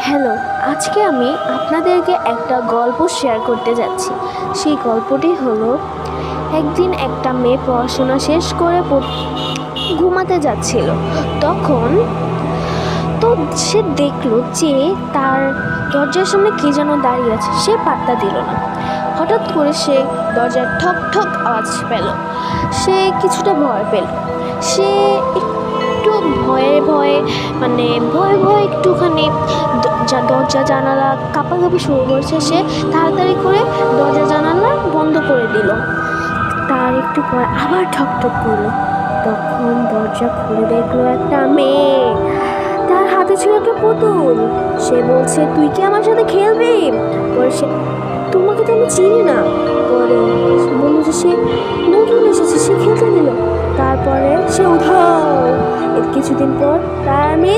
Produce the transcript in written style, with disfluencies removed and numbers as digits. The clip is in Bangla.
হ্যালো, আজকে আমি আপনাদেরকে একটা গল্প শেয়ার করতে যাচ্ছি। সেই গল্পটি হলো, একদিন একটা মেয়ে পড়াশোনা শেষ করে ঘুমাতে যাচ্ছিল। তখন তো সে দেখলো যে তার দরজার সামনে কে যেন দাঁড়িয়ে আছে। সে পাত্তা দিল না। হঠাৎ করে সে দরজার ঠক ঠক আওয়াজ পেল। সে কিছুটা ভয় পেল। সে একটু ভয়ে ভয়ে ভয়ে ভয়ে একটুখানি দরজা জানালা কাঁপাকাঁপি শুরু করছে। সে তাড়াতাড়ি করে দরজা জানালা বন্ধ করে দিল। তার একটু পরে আবার ঠক ঠক করলো। তখন দরজা খুলে দেখলো একটা মেয়ে। তার হাতে ছিল একটা পুতুল। সে বলছে, তুই কি আমার সাথে খেলবি? পরে সে, তোমাকে তো আমি চিনি না। পরে বললো যে সে নতুন এসেছে, সে খেলতে দিল। তারপরে সে উধাও। এর কিছুদিন পর তার মেয়ে